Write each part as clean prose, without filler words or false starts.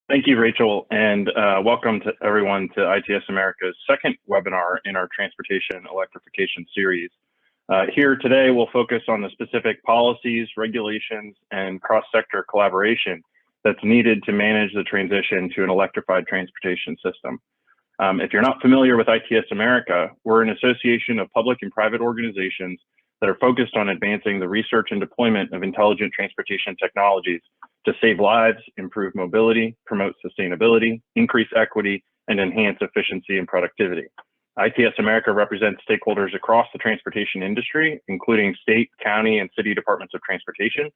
Thank you, Rachel, and welcome to everyone to ITS America's second webinar in our Transportation Electrification series. Here today, we'll focus on the specific policies, regulations, and cross-sector collaboration that's needed to manage the transition to an electrified transportation system. If you're not familiar with ITS America, we're an association of public and private organizations that are focused on advancing the research and deployment of intelligent transportation technologies to save lives, improve mobility, promote sustainability, increase equity, and enhance efficiency and productivity. ITS America represents stakeholders across the transportation industry, including state, county, and city departments of transportation,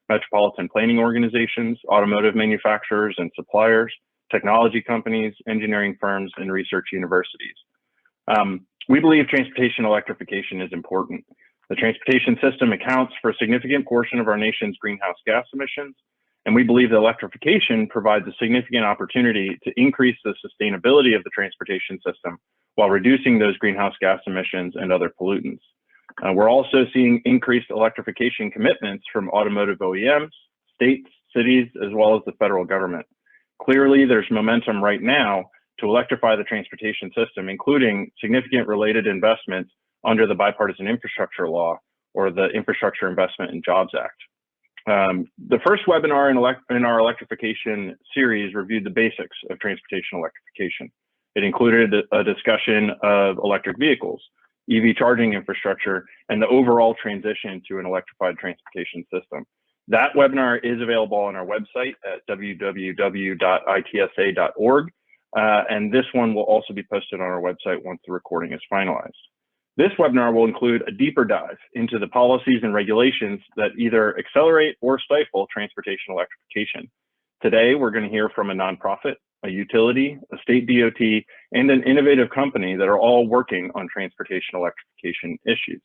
metropolitan planning organizations, automotive manufacturers and suppliers, technology companies, engineering firms, and research universities. We believe transportation electrification is important. The transportation system accounts for a significant portion of our nation's greenhouse gas emissions, and we believe that electrification provides a significant opportunity to increase the sustainability of the transportation system while reducing those greenhouse gas emissions and other pollutants. We're also seeing increased electrification commitments from automotive OEMs, states, cities, as well as the federal government. Clearly, there's momentum right now to electrify the transportation system, including significant related investments under the Bipartisan Infrastructure Law, or the Infrastructure Investment and Jobs Act. The first webinar in our electrification series reviewed the basics of transportation electrification. It included a discussion of electric vehicles, EV charging infrastructure, and the overall transition to an electrified transportation system. That webinar is available on our website at www.itsa.org, and this one will also be posted on our website once the recording is finalized. This webinar will include a deeper dive into the policies and regulations that either accelerate or stifle transportation electrification. Today, we're going to hear from a nonprofit, a utility, a state DOT, and an innovative company that are all working on transportation electrification issues.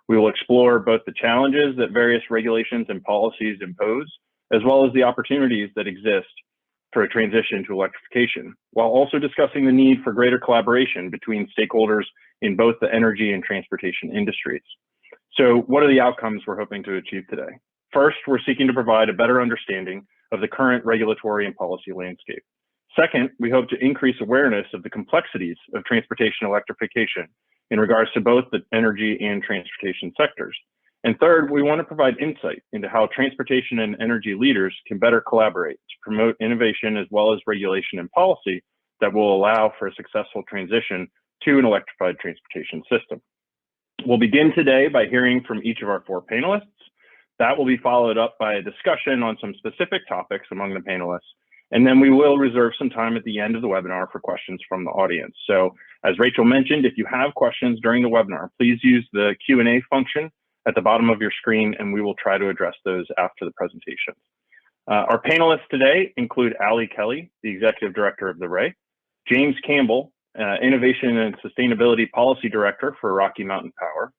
We will explore both the challenges that various regulations and policies impose, as well as the opportunities that exist for a transition to electrification, while also discussing the need for greater collaboration between stakeholders in both the energy and transportation industries. So what are the outcomes we're hoping to achieve today? First, we're seeking to provide a better understanding of the current regulatory and policy landscape. Second, we hope to increase awareness of the complexities of transportation electrification in regards to both the energy and transportation sectors. And third, we want to provide insight into how transportation and energy leaders can better collaborate to promote innovation as well as regulation and policy that will allow for a successful transition to an electrified transportation system. We'll begin today by hearing from each of our four panelists. That will be followed up by a discussion on some specific topics among the panelists. And then we will reserve some time at the end of the webinar for questions from the audience. So as Rachel mentioned, if you have questions during the webinar, please use the Q&A function at the bottom of your screen, and we will try to address those after the presentation. Our panelists today include Ali Kelly, the Executive Director of the RAY, James Campbell, Innovation and Sustainability Policy Director for Rocky Mountain Power,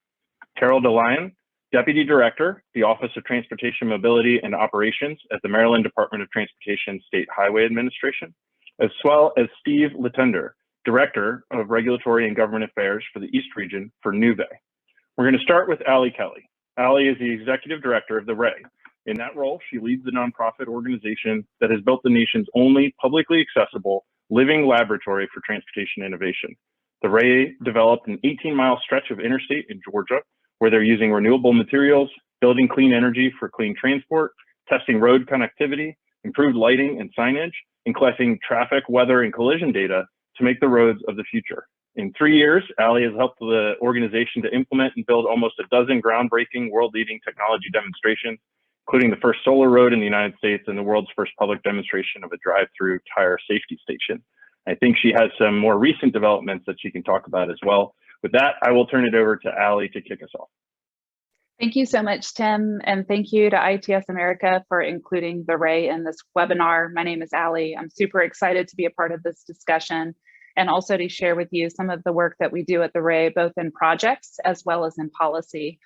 Carol DeLyon, Deputy Director, the Office of Transportation Mobility and Operations at the Maryland Department of Transportation State Highway Administration, as well as Steve Latender, Director of Regulatory and Government Affairs for the East Region for Nuvei. We're going to start with Ali Kelly. Ali is the Executive Director of the RAY. In that role, she leads the nonprofit organization that has built the nation's only publicly accessible living laboratory for transportation innovation. The RAY developed an 18-mile stretch of interstate in Georgia where they're using renewable materials, building clean energy for clean transport, testing road connectivity, improved lighting and signage, and collecting traffic, weather, and collision data to make the roads of the future. In 3 years, Ali has helped the organization to implement and build almost a dozen groundbreaking world-leading technology demonstrations, including the first solar road in the United States and the world's first public demonstration of a drive-through tire safety station. I think she has some more recent developments that she can talk about as well. With that, I will turn it over to Ali to kick us off. Thank you so much, Tim, and thank you to ITS America for including the RAY in this webinar. My name is Ali. I'm super excited to be a part of this discussion and also to share with you some of the work that we do at the RAY, both in projects as well as in policy.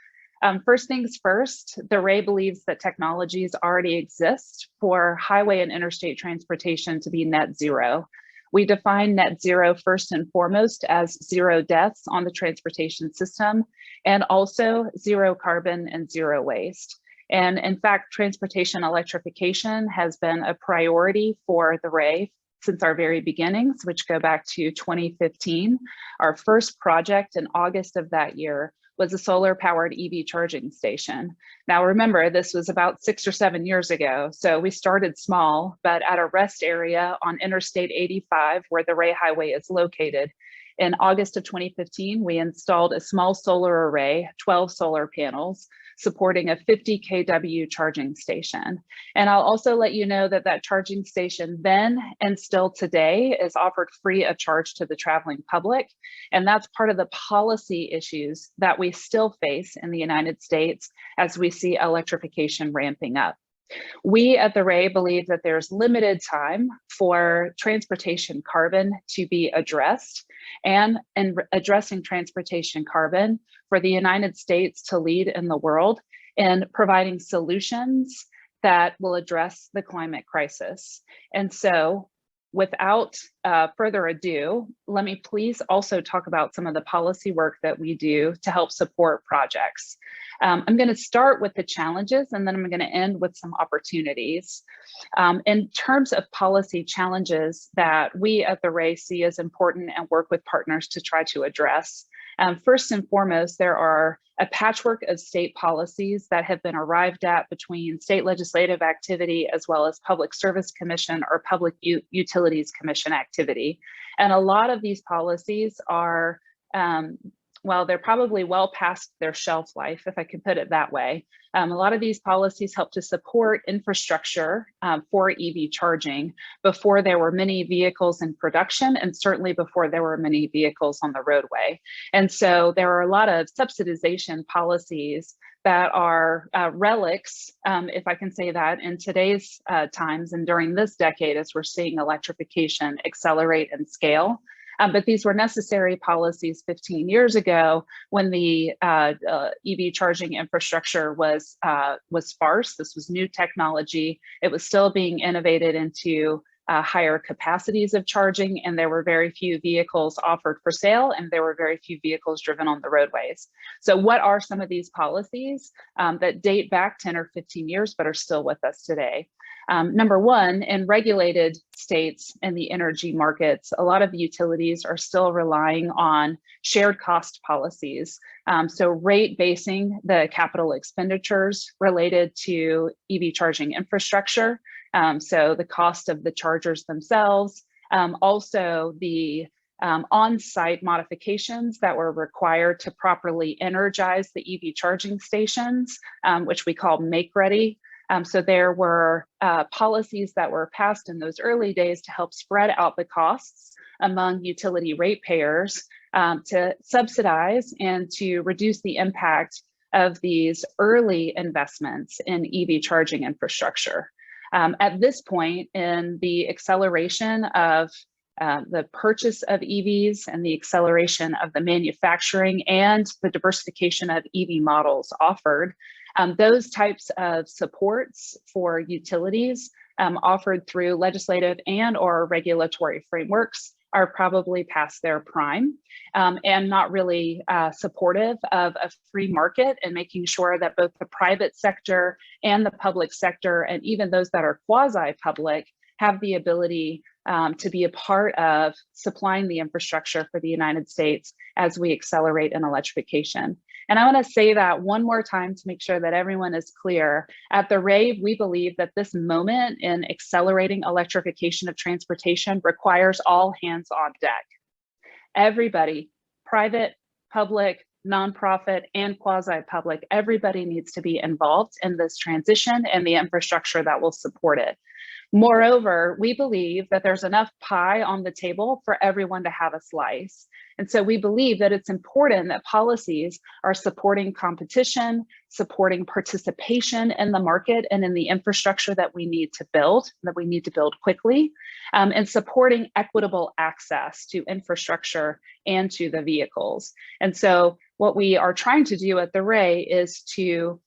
First things first, the RAY believes that technologies already exist for highway and interstate transportation to be net zero. We define net zero first and foremost as 0 deaths on the transportation system and also 0 carbon and 0 waste. And in fact, transportation electrification has been a priority for the Ray since our very beginnings, which go back to 2015. Our first project in August of that year was a solar-powered EV charging station. Now remember, this was about 6 or 7 years ago, so we started small, but at a rest area on Interstate 85, where the Ray Highway is located. In August of 2015, we installed a small solar array, 12 solar panels, supporting a 50 kW charging station. And I'll also let you know that that charging station then and still today is offered free of charge to the traveling public. And that's part of the policy issues that we still face in the United States as we see electrification ramping up. We at the Ray believe that there's limited time for transportation carbon to be addressed, and in addressing transportation carbon for the United States to lead in the world in providing solutions that will address the climate crisis. And so without further ado, let me please also talk about some of the policy work that we do to help support projects. I'm going to start with the challenges, and then I'm going to end with some opportunities. In terms of policy challenges that we at the Ray see as important and work with partners to try to address, first and foremost, there are a patchwork of state policies that have been arrived at between state legislative activity as well as Public Service Commission or Public Utilities Commission activity. And a lot of these policies are, well, they're probably well past their shelf life, if I can put it that way. A lot of these policies help to support infrastructure for EV charging before there were many vehicles in production, and certainly before there were many vehicles on the roadway. And so there are a lot of subsidization policies that are relics, if I can say that, in today's times and during this decade as we're seeing electrification accelerate and scale. But these were necessary policies 15 years ago when the EV charging infrastructure was sparse. This was new technology. It was still being innovated into higher capacities of charging, and there were very few vehicles offered for sale, and there were very few vehicles driven on the roadways. So what are some of these policies that date back 10 or 15 years but are still with us today? Number one, in regulated states and the energy markets, a lot of the utilities are still relying on shared cost policies. So rate basing the capital expenditures related to EV charging infrastructure. So the cost of the chargers themselves, also the on-site modifications that were required to properly energize the EV charging stations, which we call make ready. So there were policies that were passed in those early days to help spread out the costs among utility ratepayers to subsidize and to reduce the impact of these early investments in EV charging infrastructure. At this point in the acceleration of the purchase of EVs and the acceleration of the manufacturing and the diversification of EV models offered, those types of supports for utilities offered through legislative and or regulatory frameworks are probably past their prime and not really supportive of a free market and making sure that both the private sector and the public sector, and even those that are quasi-public, have the ability to be a part of supplying the infrastructure for the United States as we accelerate in electrification. And I want to say that one more time to make sure that everyone is clear. At the Ray, we believe that this moment in accelerating electrification of transportation requires all hands on deck. Everybody, private, public, nonprofit, and quasi-public, everybody needs to be involved in this transition and the infrastructure that will support it. Moreover, we believe that there's enough pie on the table for everyone to have a slice. And so we believe that it's important that policies are supporting competition, supporting participation in the market and in the infrastructure that we need to build quickly, and supporting equitable access to infrastructure and to the vehicles. And so what we are trying to do at the Ray is to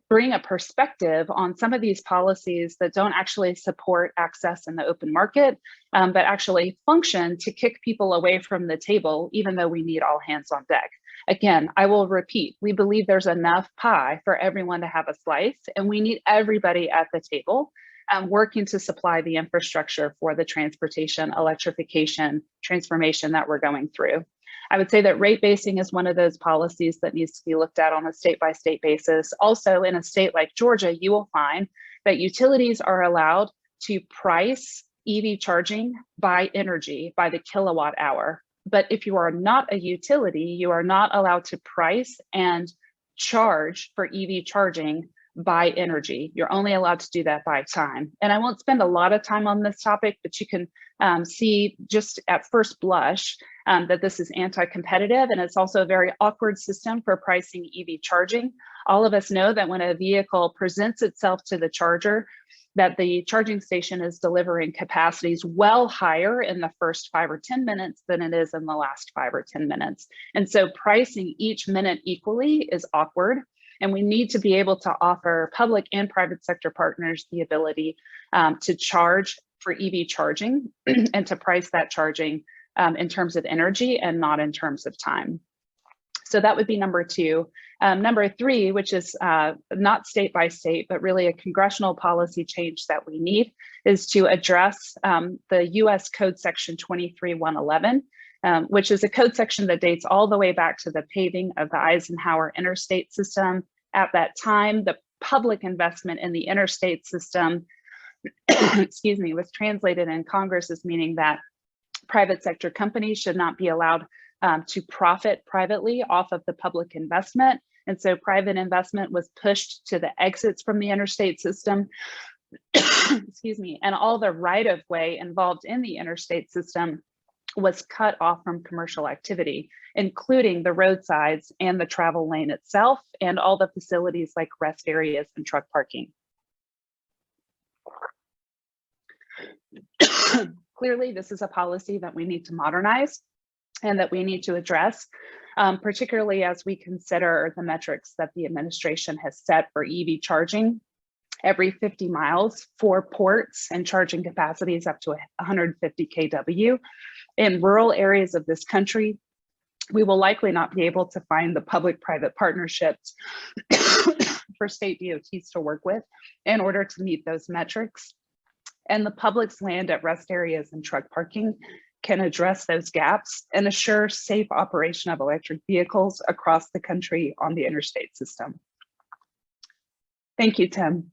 bring a perspective on some of these policies that don't actually support access in the open market, but actually function to kick people away from the table, even though we need all hands on deck. Again, I will repeat, we believe there's enough pie for everyone to have a slice, and we need everybody at the table working to supply the infrastructure for the transportation electrification transformation that we're going through. I would say that rate basing is one of those policies that needs to be looked at on a state-by-state basis. Also, in a state like Georgia, you will find that utilities are allowed to price EV charging by energy, by the kilowatt hour. But if you are not a utility, you are not allowed to price and charge for EV charging by energy. You're only allowed to do that by time. And I won't spend a lot of time on this topic, but you can see just at first blush that this is anti-competitive, and it's also a very awkward system for pricing EV charging. All of us know that when a vehicle presents itself to the charger, that the charging station is delivering capacities well higher in the first 5 or 10 minutes than it is in the last 5 or 10 minutes. And so pricing each minute equally is awkward. And we need to be able to offer public and private sector partners the ability to charge for EV charging and to price that charging in terms of energy and not in terms of time. So that would be number 2. Number 3, which is not state by state, but really a congressional policy change that we need, is to address the US Code Section 23111, which is a code section that dates all the way back to the paving of the Eisenhower interstate system. At that time, the public investment in the interstate system, excuse me, was translated in Congress as meaning that private sector companies should not be allowed to profit privately off of the public investment. And so private investment was pushed to the exits from the interstate system, excuse me, and all the right-of-way involved in the interstate system was cut off from commercial activity, including the roadsides and the travel lane itself, and all the facilities like rest areas and truck parking. Clearly, this is a policy that we need to modernize and that we need to address, particularly as we consider the metrics that the administration has set for EV charging every 50 miles for ports and charging capacities up to 150 kW. In rural areas of this country, we will likely not be able to find the public-private partnerships for state DOTs to work with in order to meet those metrics. And the public's land at rest areas and truck parking can address those gaps and assure safe operation of electric vehicles across the country on the interstate system. Thank you, Tim.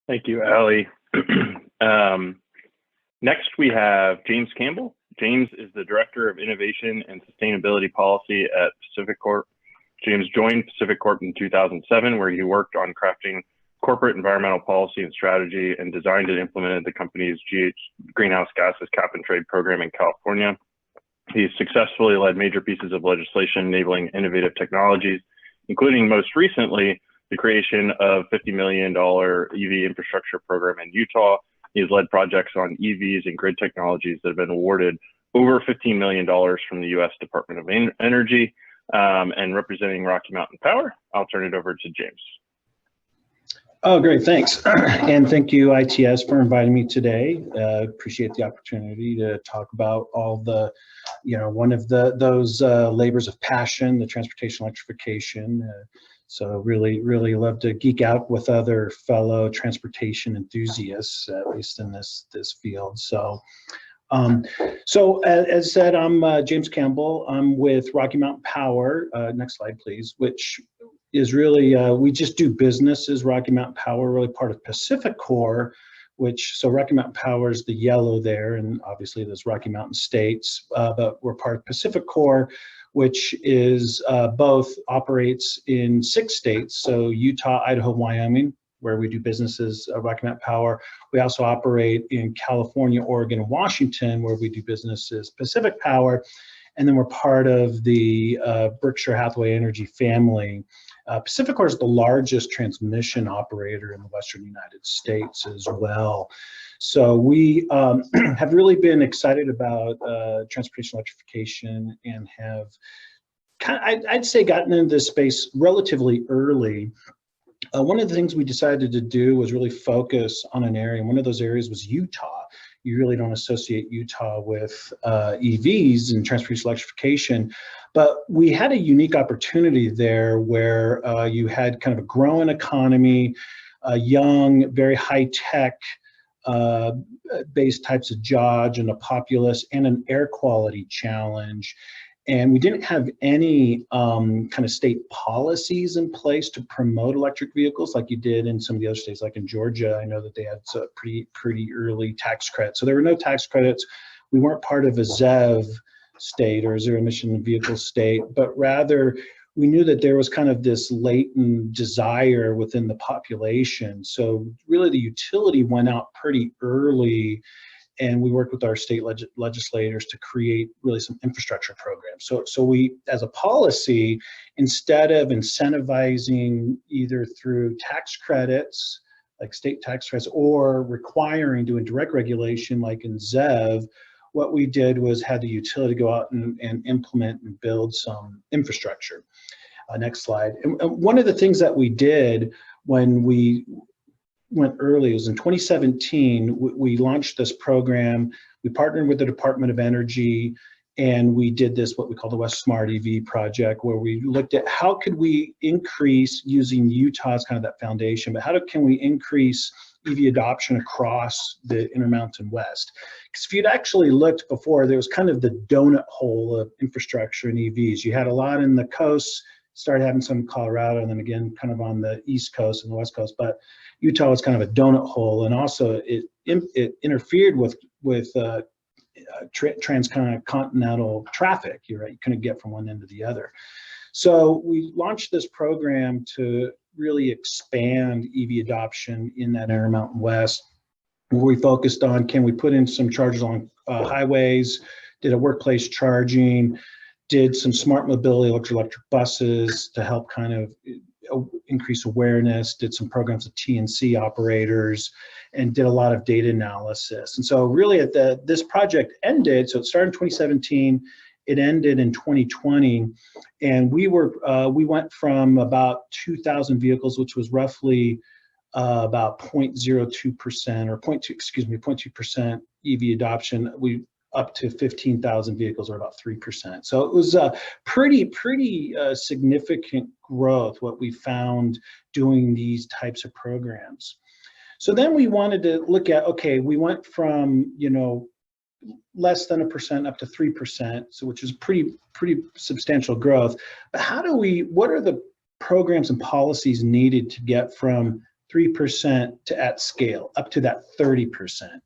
Thank you, Allie. Next, we have James Campbell. James is the Director of Innovation and Sustainability Policy at Pacific Corp. James joined Pacific Corp in 2007, where he worked on crafting corporate environmental policy and strategy and designed and implemented the company's greenhouse gases cap and trade program in California. He's successfully led major pieces of legislation enabling innovative technologies, including most recently the creation of $50 million EV infrastructure program in Utah. He's led projects on EVs and grid technologies that have been awarded over $15 million from the U.S. Department of Energy. And representing Rocky Mountain Power, I'll turn it over to James. Oh, great, thanks. And thank you, ITS, for inviting me today. Appreciate the opportunity to talk about all the, one of those labors of passion, the transportation electrification. So really love to geek out with other fellow transportation enthusiasts, at least in this field. So, as said, I'm James Campbell. I'm with Rocky Mountain Power. Next slide, please. Which is really we just do business as Rocky Mountain Power, really part of Pacific Corp. So Rocky Mountain Power is the yellow there, and obviously there's Rocky Mountain States, but we're part of Pacific Corp, which is both operates in 6 states, so Utah, Idaho, Wyoming, where we do businesses, Rocky Mountain Power. We also operate in California, Oregon, and Washington, where we do businesses, Pacific Power. And then we're part of the Berkshire Hathaway Energy family. Pacific Corp is the largest transmission operator in the Western United States as well. So we have really been excited about transportation electrification and have I'd say gotten into this space relatively early. One of the things we decided to do was really focus on an area, and one of those areas was Utah. you really don't associate Utah with EVs and transportation electrification. But we had a unique opportunity there where you had kind of a growing economy, young, very high-tech based types of jobs, and a populace and an air quality challenge. And we didn't have any kind of state policies in place to promote electric vehicles like you did in some of the other states, like in Georgia. I know that they had a pretty early tax credits. So there were no tax credits. We weren't part of a ZEV state or zero emission vehicle state, but rather we knew that there was kind of this latent desire within the population. So really the utility went out pretty early, and we worked with our state legislators to create really some infrastructure programs. So we, as a policy, instead of incentivizing either through tax credits, like state tax credits, or requiring doing direct regulation like in ZEV, what we did was had the utility go out and implement and build some infrastructure. Next slide. And one of the things that we did when we went early was in 2017, we launched this program. We partnered with the Department of Energy, and we did this, what we call the West Smart EV project, where we looked at how could we increase, using Utah as kind of that foundation, but can we increase EV adoption across the Intermountain West? Because if you'd actually looked before, there was kind of the donut hole of infrastructure in EVs. You had a lot in the coast, started having some in Colorado, and then again kind of on the East Coast and the West Coast, but Utah was kind of a donut hole, and also it interfered with transcontinental traffic. You're right, you couldn't get from one end to the other. So we launched this program to really expand EV adoption in that Intermountain West, where we focused on, can we put in some chargers on highways, did a workplace charging, did some smart mobility electric buses to help kind of increase awareness, did some programs with TNC operators, and did a lot of data analysis. And so really this project ended, so it started in 2017, it ended in 2020, and we went from about 2,000 vehicles, which was roughly about 0.02% or 0.2% EV adoption, up to 15,000 vehicles, or about 3%. So it was a pretty significant growth, what we found doing these types of programs. So then we wanted to look at, okay, we went from, less than 1% up to 3%, so which is pretty substantial growth. But what are the programs and policies needed to get from 3% to at scale up to that 30%?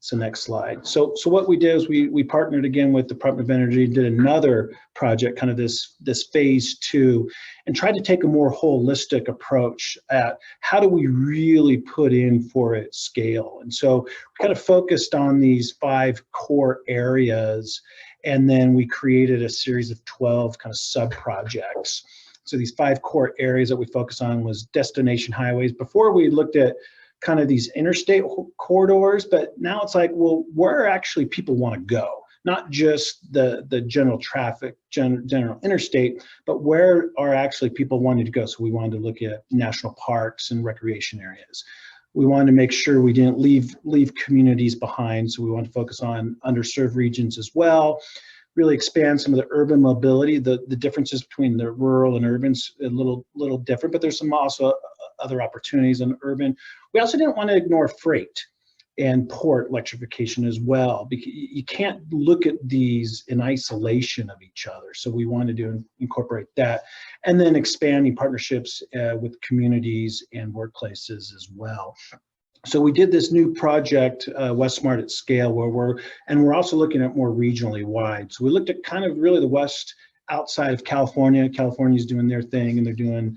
So next slide. So what we did is we partnered again with the Department of Energy, did another project, kind of this phase 2, and tried to take a more holistic approach at how do we really put in for its scale. And so we kind of focused on these 5 core areas, and then we created a series of 12 kind of sub-projects. So these 5 core areas that we focused on was destination highways. Before we looked at kind of these interstate corridors, but now it's like, well, where actually people want to go, not just the general traffic, general interstate, but where are actually people wanting to go. So we wanted to look at national parks and recreation areas. We wanted to make sure we didn't leave communities behind, so we wanted to focus on underserved regions as well, really expand some of the urban mobility. The differences between the rural and urban's a little different, but there's some also other opportunities in urban. We also didn't want to ignore freight and port electrification as well, because you can't look at these in isolation of each other. So we wanted to incorporate that, and then expanding partnerships with communities and workplaces as well. So we did this new project, West Smart at Scale, where we're also looking at more regionally wide. So we looked at kind of really the West outside of California. California's doing their thing, and they're doing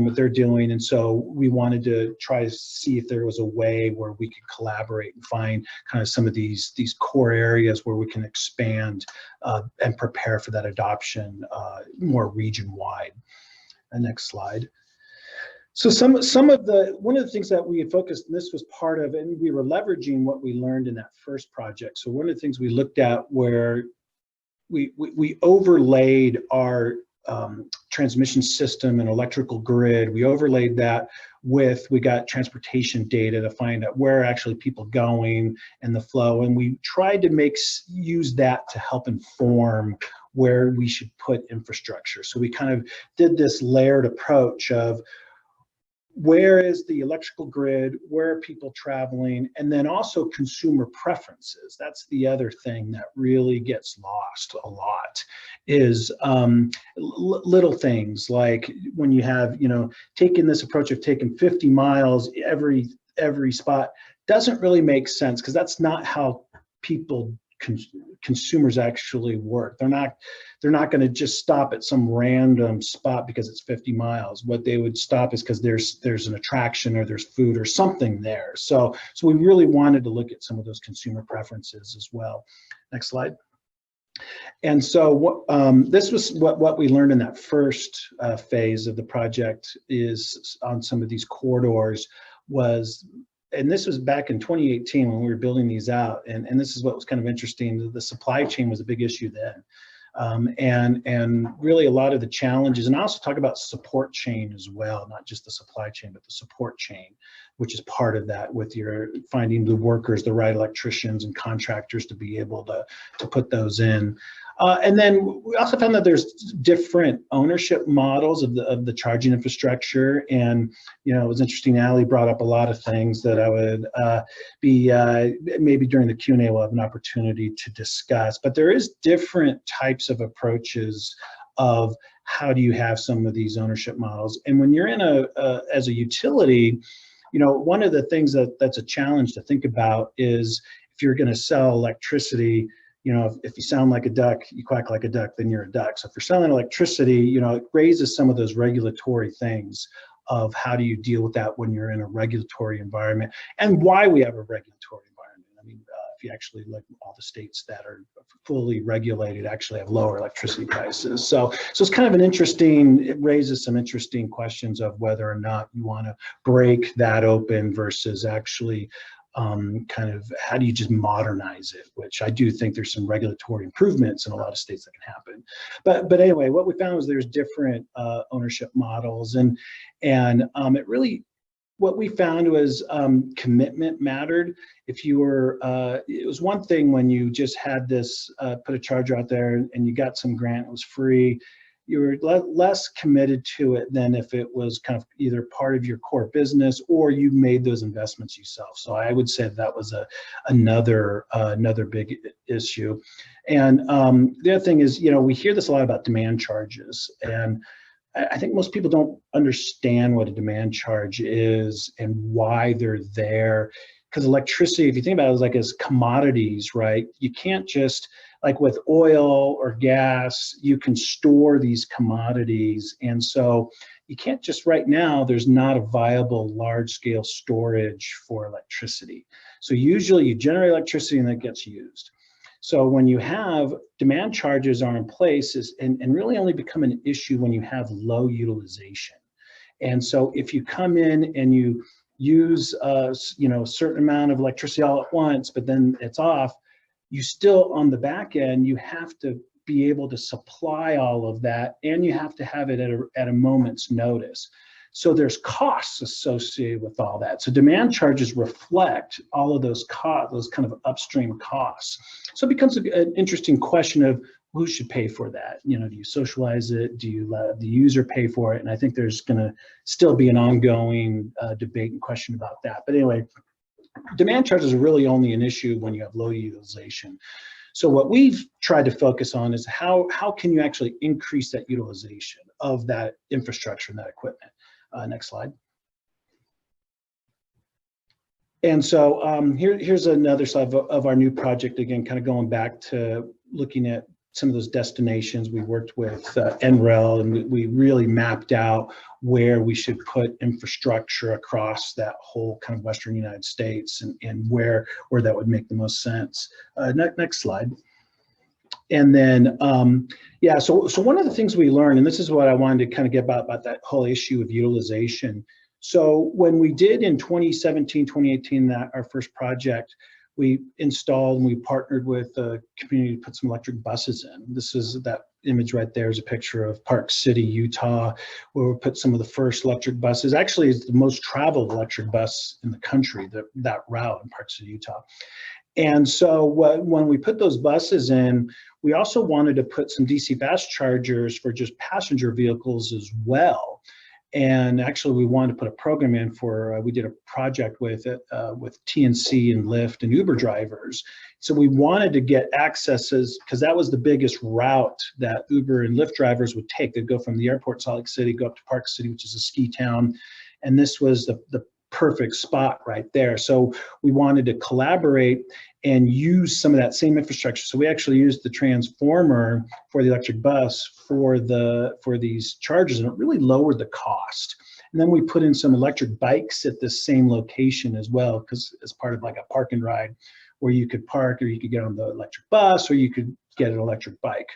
what they're doing. And so we wanted to try to see if there was a way where we could collaborate and find kind of some of these core areas where we can expand and prepare for that adoption more region-wide. Next slide. So one of the things that we had focused, and this was part of, and we were leveraging what we learned in that first project. So one of the things we looked at where we overlaid our transmission system and electrical grid. We overlaid that with, we got transportation data to find out where are actually people going and the flow. And we tried to use that to help inform where we should put infrastructure. So we kind of did this layered approach of where is the electrical grid, where are people traveling, and then also consumer preferences. That's the other thing that really gets lost a lot, is little things like when you have, taking this approach of taking 50 miles every spot doesn't really make sense, because that's not how people consumers actually work. They're not going to just stop at some random spot because it's 50 miles. What they would stop is because there's an attraction or there's food or something there. So we really wanted to look at some of those consumer preferences as well. Next slide. And so this was what we learned in that first phase of the project, is on some of these corridors was, and this was back in 2018 when we were building these out, and this is what was kind of interesting. The supply chain was a big issue then. And really a lot of the challenges, and I also talk about support chain as well, not just the supply chain, but the support chain, which is part of that, with your finding the workers, the right electricians and contractors to be able to put those in. And then we also found that there's different ownership models of the charging infrastructure. And, it was interesting, Ali brought up a lot of things that I would maybe during the Q&A we'll have an opportunity to discuss. But there is different types of approaches of how do you have some of these ownership models. And when you're in as a utility, one of the things that's a challenge to think about is, if you're going to sell electricity, if you sound like a duck, you quack like a duck, then you're a duck. So if you're selling electricity, it raises some of those regulatory things of how do you deal with that when you're in a regulatory environment, and why we have a regulatory environment. I mean, if you actually look, all the states that are fully regulated actually have lower electricity prices. So it's kind of it raises some interesting questions of whether or not you want to break that open versus actually kind of how do you just modernize it, which I do think there's some regulatory improvements in a lot of states that can happen. But anyway, what we found was there's different ownership models, and it really, what we found was commitment mattered. If you were, it was one thing when you just had this, put a charger out there and you got some grant, it was free. You were less committed to it than if it was kind of either part of your core business or you made those investments yourself. So I would say that was another big issue. And the other thing is, we hear this a lot about demand charges, and I think most people don't understand what a demand charge is and why they're there. Because electricity, if you think about it, is like as commodities, right? You can't just, like with oil or gas, you can store these commodities. And so you can't just, right now, there's not a viable large scale storage for electricity. So usually you generate electricity and that gets used. So when you have demand charges are in place, and really only become an issue when you have low utilization. And so if you come in and you use a certain amount of electricity all at once, but then it's off, you still, on the back end, you have to be able to supply all of that, and you have to have it at a moment's notice. So there's costs associated with all that. So demand charges reflect all of those costs, those kind of upstream costs. So it becomes an interesting question of who should pay for that. Do you socialize it? Do you let the user pay for it? And I think there's going to still be an ongoing debate and question about that. But anyway, demand charges are really only an issue when you have low utilization. So what we've tried to focus on is how can you actually increase that utilization of that infrastructure and that equipment. Next slide. And so here's another slide of our new project, again, kind of going back to looking at some of those destinations. We worked with NREL, and we really mapped out where we should put infrastructure across that whole kind of Western United States, and where that would make the most sense. Next slide. And then, yeah, so one of the things we learned, and this is what I wanted to kind of get about that whole issue of utilization. So when we did in 2017, 2018, our first project, we installed and we partnered with the community to put some electric buses in. This is that image right there is a picture of Park City, Utah, where we put some of the first electric buses. Actually, it's the most traveled electric bus in the country, that route in Park City, Utah. And so when we put those buses in, we also wanted to put some DC fast chargers for just passenger vehicles as well. And actually, we wanted to put a program in for, we did a project with TNC and Lyft and Uber drivers. So we wanted to get accesses, because that was the biggest route that Uber and Lyft drivers would take. They'd go from the airport, Salt Lake City, go up to Park City, which is a ski town. And this was the perfect spot right there. So we wanted to collaborate and use some of that same infrastructure. So we actually used the transformer for the electric bus for these chargers, and it really lowered the cost. And then we put in some electric bikes at the same location as well, because as part of like a park and ride, where you could park, or you could get on the electric bus, or you could get an electric bike.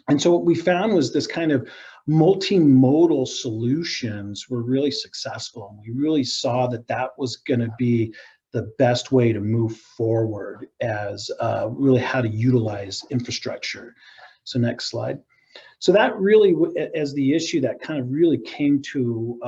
And so what we found was this kind of multimodal solutions were really successful. And we really saw that that was going to be the best way to move forward as really how to utilize infrastructure. So next slide. So that really, as the issue that kind of really came to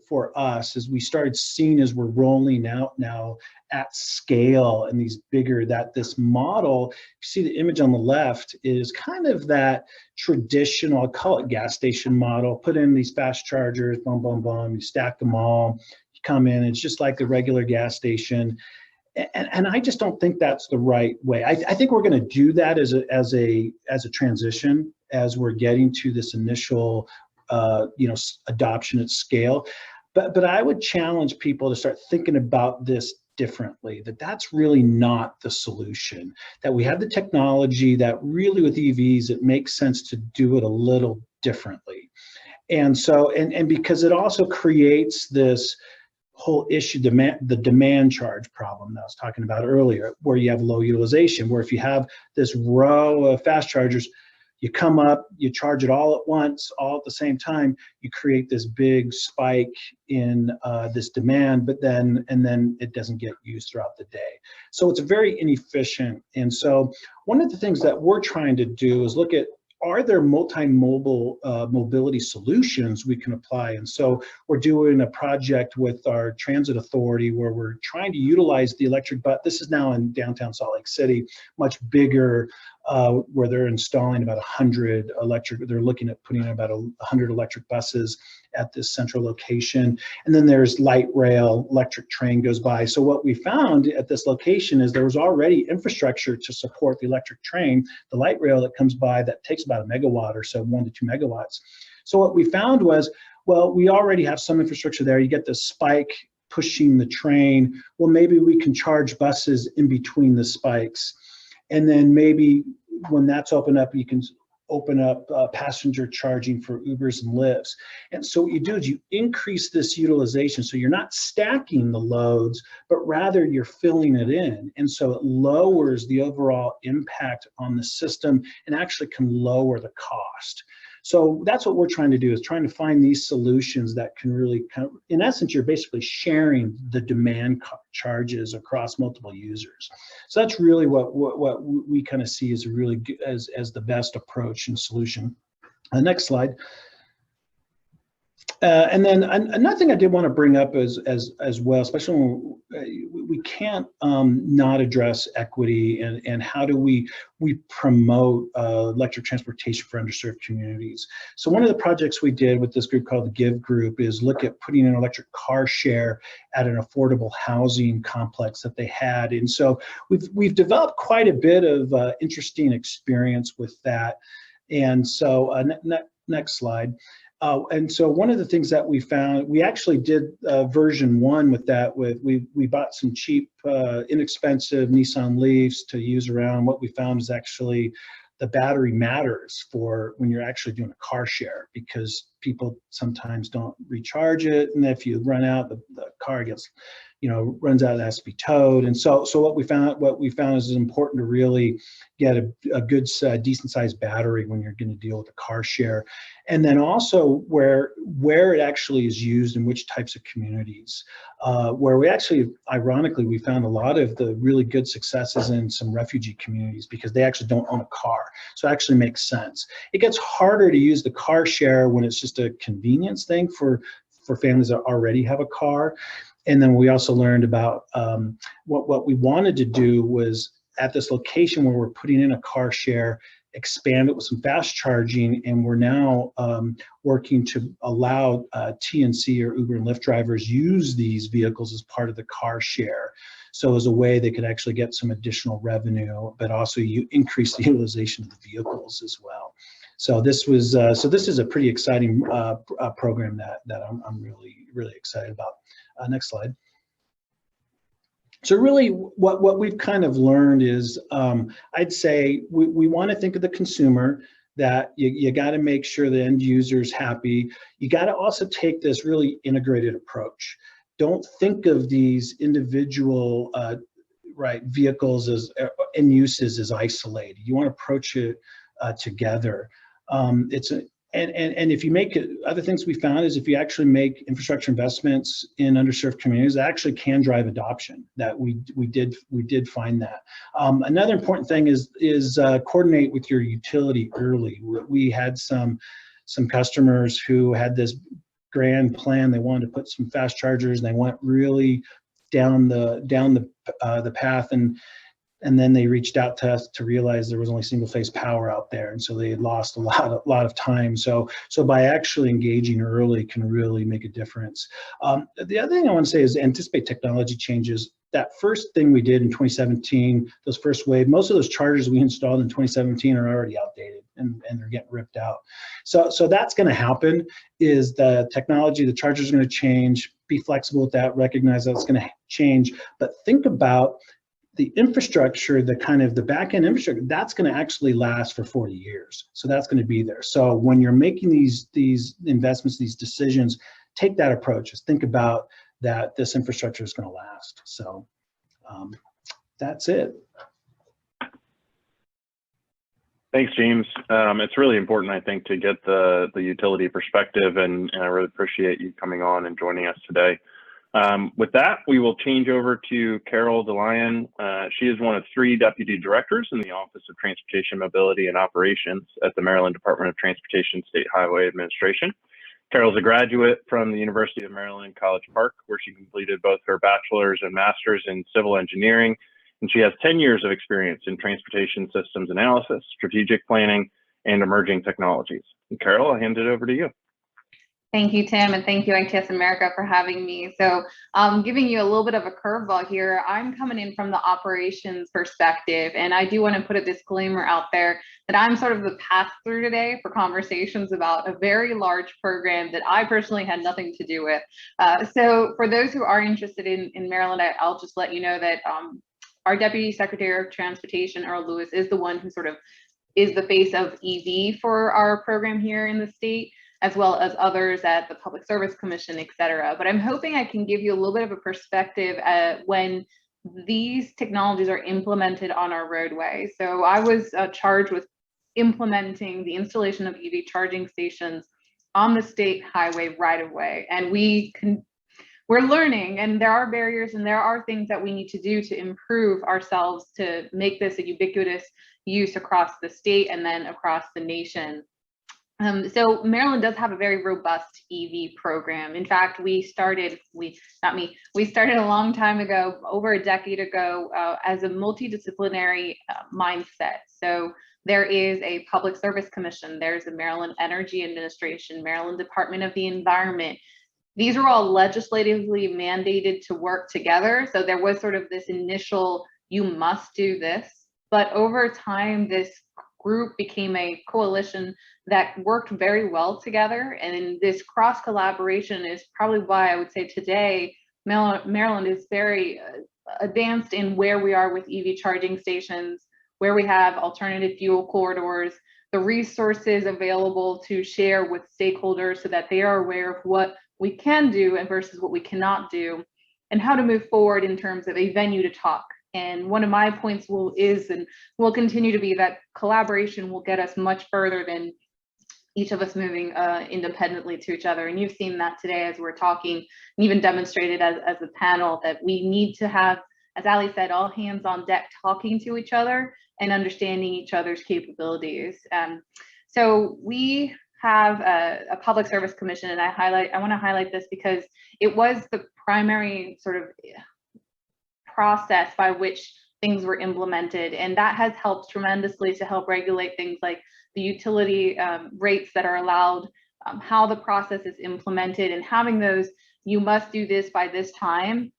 for us, as we started seeing as we're rolling out now at scale and these bigger, that this model, you see the image on the left is kind of that traditional, I'll call it gas station model, put in these fast chargers, boom, boom, boom, you stack them all, you come in, it's just like the regular gas station. And I just don't think that's the right way. I think we're going to do that as a transition, as we're getting to this initial adoption at scale. But I would challenge people to start thinking about this differently, that's really not the solution, that we have the technology that really with EVs, it makes sense to do it a little differently. And so, and because it also creates this whole issue, the demand charge problem that I was talking about earlier, where you have low utilization, where if you have this row of fast chargers, you come up, you charge it all at once, all at the same time, you create this big spike in this demand, and then it doesn't get used throughout the day. So it's very inefficient. And so one of the things that we're trying to do is look at, are there multimodal mobility solutions we can apply? And so we're doing a project with our transit authority where we're trying to utilize the electric bus. This is now in downtown Salt Lake City, much bigger, where they're installing about 100 electric, they're looking at putting in about 100 electric buses at this central location. And then there's light rail, electric train goes by. So what we found at this location is there was already infrastructure to support the electric train, the light rail that comes by that takes about a megawatt or so, 1 to 2 megawatts. So what we found was, well, we already have some infrastructure there. You get the spike pushing the train. Well, maybe we can charge buses in between the spikes. And then maybe when that's open up, you can open up passenger charging for Ubers and Lyfts. And so what you do is you increase this utilization. So you're not stacking the loads, but rather you're filling it in. And so it lowers the overall impact on the system and actually can lower the cost. So that's what we're trying to do, is trying to find these solutions that can really kind of, in essence, you're basically sharing the demand charges across multiple users. So that's really what we kind of see as really as the best approach and solution. Next slide. And then another thing I did want to bring up as well, especially when we can't not address equity and how do we promote electric transportation for underserved communities. So one of the projects we did with this group called the Give Group is look at putting an electric car share at an affordable housing complex that they had. And so we've developed quite a bit of interesting experience with that. And so next slide. And so one of the things that we found, we actually did version 1 with that. We bought some cheap, inexpensive Nissan Leafs to use around. What we found is actually the battery matters for when you're actually doing a car share, because people sometimes don't recharge it, and if you run out, the car gets, runs out, it has to be towed. And so what we found is it's important to really get a good decent sized battery when you're going to deal with a car share, and then also where it actually is used in which types of communities. Where we actually, ironically, we found a lot of the really good successes in some refugee communities because they actually don't own a car, so it actually makes sense. It gets harder to use the car share when it's just a convenience thing for families that already have a car. And then we also learned about what we wanted to do was at this location where we're putting in a car share, expand it with some fast charging, and we're now working to allow TNC or Uber and Lyft drivers use these vehicles as part of the car share. So as a way they could actually get some additional revenue, but also you increase the utilization of the vehicles as well. So this was this is a pretty exciting program that I'm really excited about. Next slide. So really what we've kind of learned is, I'd say we want to think of the consumer, that you got to make sure the end user's happy. You got to also take this really integrated approach. Don't think of these individual vehicles as and uses as isolated. You want to approach it together. And if you make it, other things we found is if you actually make infrastructure investments in underserved communities, that actually can drive adoption. That we did find that. Another important thing is coordinate with your utility early. We had some customers who had this grand plan. They wanted to put some fast chargers, and they went really down the path, and then they reached out to us to realize there was only single phase power out there, and so they had lost a lot of time. So by actually engaging early can really make a difference. The other thing I want to say is anticipate technology changes. That first thing we did in 2017, those first wave, most of those chargers we installed in 2017 are already outdated and they're getting ripped out. So that's going to happen. Is the technology, the chargers are going to change. Be flexible with that. Recognize that it's going to change, but think about the infrastructure, the kind of the back-end infrastructure, that's going to actually last for 40 years. So that's going to be there. So when you're making these investments, these decisions, take that approach. Just think about that this infrastructure is going to last. So that's it. Thanks, James. It's really important, I think, to get the utility perspective, and I really appreciate you coming on and joining us today. With that, we will change over to Carol DeLion. She is one of 3 deputy directors in the Office of Transportation, Mobility, and Operations at the Maryland Department of Transportation State Highway Administration. Carol's a graduate from the University of Maryland, College Park, where she completed both her bachelor's and master's in civil engineering, and she has 10 years of experience in transportation systems analysis, strategic planning, and emerging technologies. And Carol, I'll hand it over to you. Thank you, Tim, and thank you, ITS America, for having me. So giving you a little bit of a curveball here, I'm coming in from the operations perspective, and I do want to put a disclaimer out there that I'm sort of the pass-through today for conversations about a very large program that I personally had nothing to do with. So for those who are interested in Maryland, I'll just let you know that our Deputy Secretary of Transportation, Earl Lewis, is the one who sort of is the face of EV for our program here in the state, as well as others at the Public Service Commission, et cetera. But I'm hoping I can give you a little bit of a perspective at when these technologies are implemented on our roadway. So I was charged with implementing the installation of EV charging stations on the state highway right of way. And we're learning, and there are barriers and there are things that we need to do to improve ourselves to make this a ubiquitous use across the state and then across the nation. So Maryland does have a very robust EV program. In fact, we started a long time ago, over a decade ago, as a multidisciplinary mindset. So there is a Public Service Commission, there's a Maryland Energy Administration, Maryland Department of the Environment. These are all legislatively mandated to work together. So there was sort of this initial, you must do this, but over time, this group became a coalition that worked very well together. And this cross collaboration is probably why I would say today, Maryland is very advanced in where we are with EV charging stations, where we have alternative fuel corridors, the resources available to share with stakeholders so that they are aware of what we can do and versus what we cannot do, and how to move forward in terms of a venue to talk. And one of my points will continue to be that collaboration will get us much further than each of us moving independently to each other. And you've seen that today as we're talking, and even demonstrated as a panel, that we need to have, as Ali said, all hands on deck talking to each other and understanding each other's capabilities. So we have a public service commission, and I want to highlight this because it was the primary sort of process by which things were implemented, and that has helped tremendously to help regulate things like the utility rates that are allowed, how the process is implemented, and having those "you must do this by this time"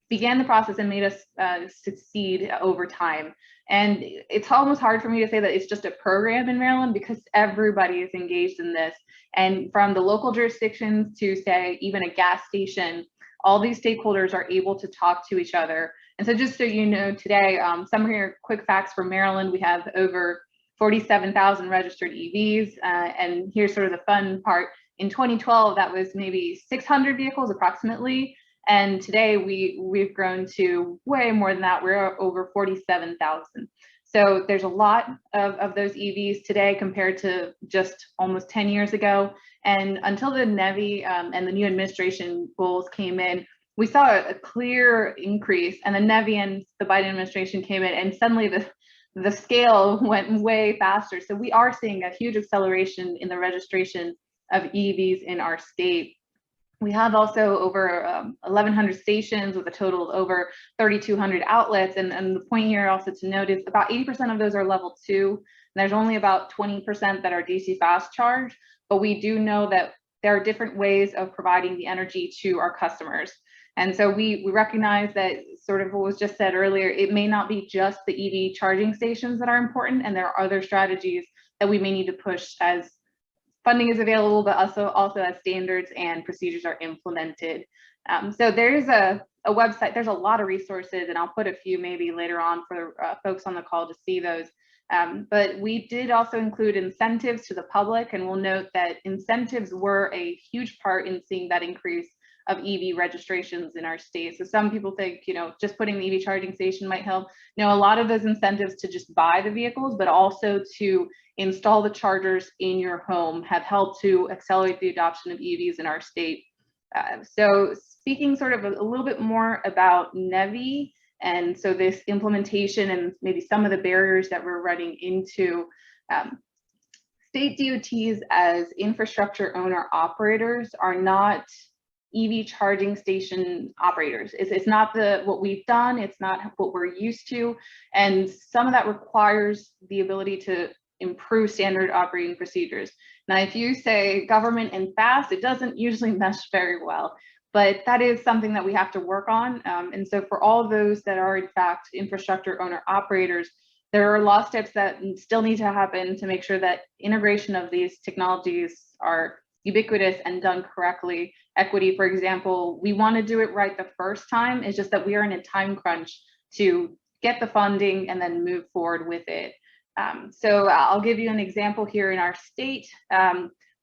began the process and made us succeed over time. And it's almost hard for me to say that it's just a program in Maryland, because everybody is engaged in this, and from the local jurisdictions to, say, even a gas station, all these stakeholders are able to talk to each other. And so just so you know, today, some here quick facts for Maryland: we have over 47,000 registered EVs, and here's sort of the fun part. In 2012, that was maybe 600 vehicles approximately, and today we've grown to way more than that. We're over 47,000. So there's a lot of those EVs today compared to just almost 10 years ago. And until the NEVI and the new administration goals came in, we saw a clear increase, and the NEVI and the Biden administration came in, and suddenly the scale went way faster. So we are seeing a huge acceleration in the registration of EVs in our state. We have also over 1,100 stations with a total of over 3,200 outlets. And the point here also to note is about 80% of those are level 2. And there's only about 20% that are DC fast charge. But we do know that there are different ways of providing the energy to our customers. And so we recognize that, sort of what was just said earlier, it may not be just the EV charging stations that are important, and there are other strategies that we may need to push as funding is available, but also as standards and procedures are implemented. So there's a website, there's a lot of resources, and I'll put a few maybe later on for folks on the call to see those. But we did also include incentives to the public, and we'll note that incentives were a huge part in seeing that increase of EV registrations in our state. So some people think, just putting the EV charging station might help. No, a lot of those incentives to just buy the vehicles, but also to install the chargers in your home, have helped to accelerate the adoption of EVs in our state. So speaking sort of a little bit more about NEVI, and so this implementation and maybe some of the barriers that we're running into, state DOTs as infrastructure owner operators are not EV charging station operators. It's not what we've done, it's not what we're used to, and some of that requires the ability to improve standard operating procedures. Now, if you say government and fast, it doesn't usually mesh very well, but that is something that we have to work on. And so for all those that are in fact infrastructure owner operators, there are law steps that still need to happen to make sure that integration of these technologies are ubiquitous and done correctly. Equity, for example, we want to do it right the first time. It's just that we are in a time crunch to get the funding and then move forward with it. So I'll give you an example here in our state.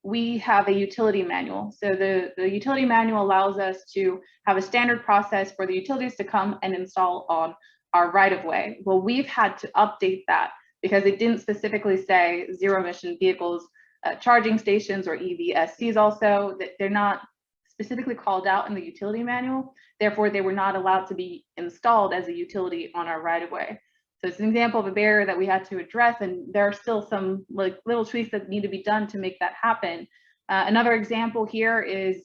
We have a utility manual. So the utility manual allows us to have a standard process for the utilities to come and install on our right-of-way. Well, we've had to update that because it didn't specifically say zero emission vehicles, charging stations, or EVSCs also, that they're not specifically called out in the utility manual. Therefore, they were not allowed to be installed as a utility on our right-of-way. So it's an example of a barrier that we had to address, and there are still some little tweaks that need to be done to make that happen. Another example here is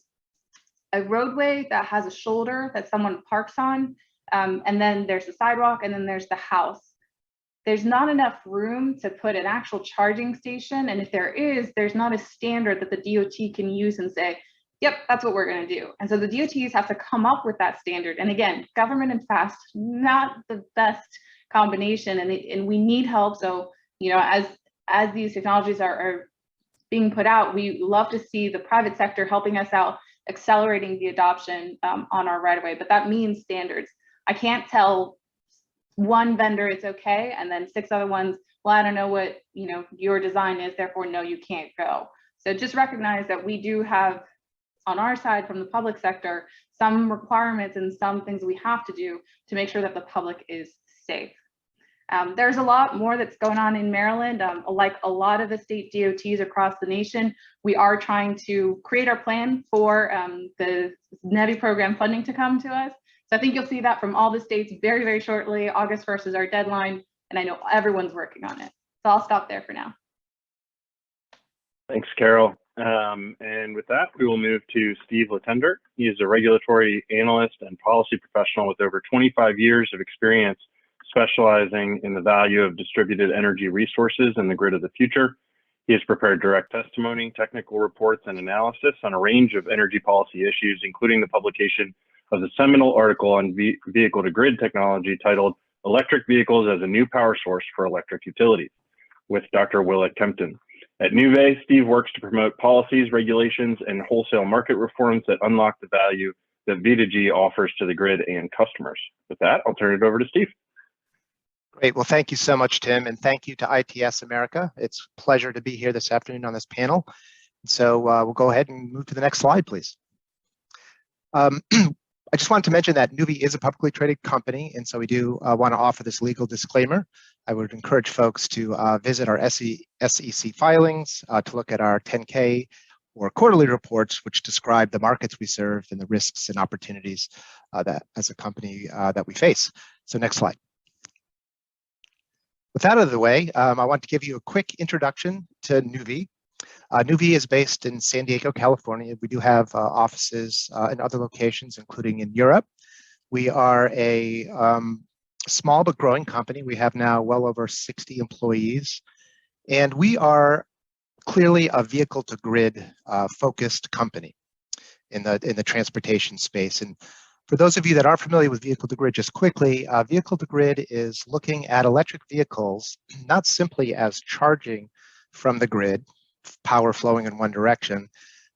a roadway that has a shoulder that someone parks on, and then there's the sidewalk, and then there's the house. There's not enough room to put an actual charging station, and if there is, there's not a standard that the DOT can use and say, yep, that's what we're going to do. And so the DOTs have to come up with that standard. And again, government and fast, not the best combination, and we need help. So, as these technologies are being put out, we love to see the private sector helping us out, accelerating the adoption on our right of way, but that means standards. I can't tell one vendor it's okay, and then 6 other ones, well, I don't know what your design is, therefore no, you can't go. So just recognize that we do have on our side from the public sector some requirements and some things we have to do to make sure that the public is safe. There's a lot more that's going on in Maryland. Like a lot of the state DOTs across the nation, we are trying to create our plan for the NEVI program funding to come to us. So I think you'll see that from all the states very, very shortly. August 1st is our deadline, and I know everyone's working on it. So I'll stop there for now. Thanks, Carol. And with that, we will move to Steve Latender. He is a regulatory analyst and policy professional with over 25 years of experience specializing in the value of distributed energy resources and the grid of the future. He has prepared direct testimony, technical reports, and analysis on a range of energy policy issues, including the publication of the seminal article on vehicle-to-grid technology titled Electric Vehicles as a New Power Source for Electric Utilities with Dr. Willett Kempton. At Nuvve, Steve works to promote policies, regulations, and wholesale market reforms that unlock the value that V2G offers to the grid and customers. With that, I'll turn it over to Steve. Great. Well, thank you so much, Tim, and thank you to ITS America. It's a pleasure to be here this afternoon on this panel. So we'll go ahead and move to the next slide, please. I just wanted to mention that Nuvve is a publicly traded company, and so we do want to offer this legal disclaimer. I would encourage folks to visit our SEC filings, to look at our 10K or quarterly reports, which describe the markets we serve and the risks and opportunities that as a company that we face. So next slide. With that out of the way, I want to give you a quick introduction to Nuvve. Nuvve is based in San Diego, California. We do have offices in other locations, including in Europe. We are a small but growing company. We have now well over 60 employees, and we are clearly a vehicle-to-grid focused company in the transportation space. And for those of you that aren't familiar with vehicle-to-grid, just quickly, vehicle-to-grid is looking at electric vehicles not simply as charging from the grid, power flowing in one direction,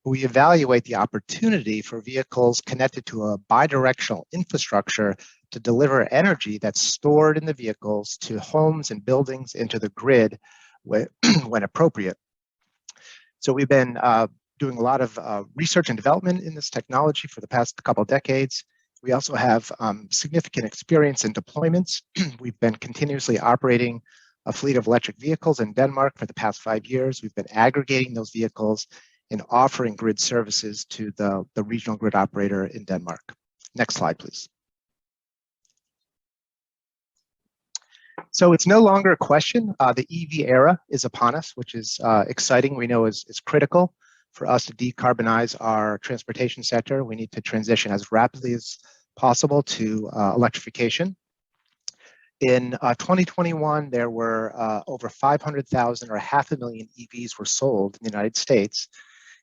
but we evaluate the opportunity for vehicles connected to a bidirectional infrastructure to deliver energy that's stored in the vehicles to homes and buildings into the grid when appropriate. So we've been doing a lot of research and development in this technology for the past couple of decades. We also have significant experience in deployments. We've been continuously operating a fleet of electric vehicles in Denmark for the past 5 years. We've been aggregating those vehicles and offering grid services to the regional grid operator in Denmark. Next slide, please. So it's no longer a question. The EV era is upon us, which is exciting. We know is critical for us to decarbonize our transportation sector. We need to transition as rapidly as possible to electrification. In 2021, there were over 500,000 or 500,000 EVs were sold in the United States.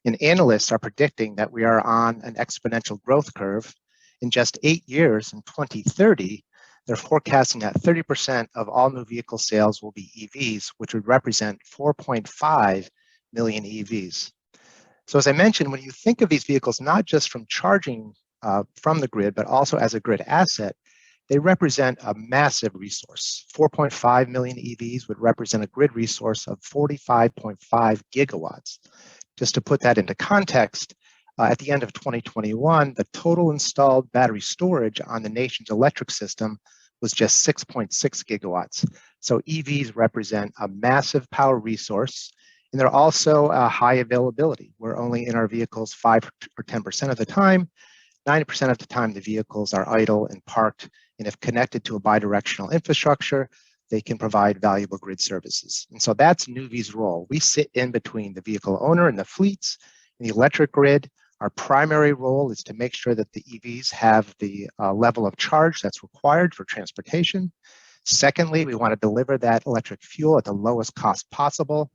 And analysts are predicting that we are on an exponential growth curve. In just 8 years, in 2030, they're forecasting that 30% of all new vehicle sales will be EVs, which would represent 4.5 million EVs. So as I mentioned, when you think of these vehicles, not just from charging from the grid, but also as a grid asset, they represent a massive resource. 4.5 million EVs would represent a grid resource of 45.5 gigawatts. Just to put that into context, at the end of 2021, the total installed battery storage on the nation's electric system was just 6.6 gigawatts. So EVs represent a massive power resource, and they're also a high availability. We're only in our vehicles 5 or 10% of the time. 90% of the time, the vehicles are idle and parked, and if connected to a bidirectional infrastructure, they can provide valuable grid services. And so that's Nuvve's role. We sit in between the vehicle owner and the fleets and the electric grid. Our primary role is to make sure that the EVs have the level of charge that's required for transportation. Secondly, we want to deliver that electric fuel at the lowest cost possible.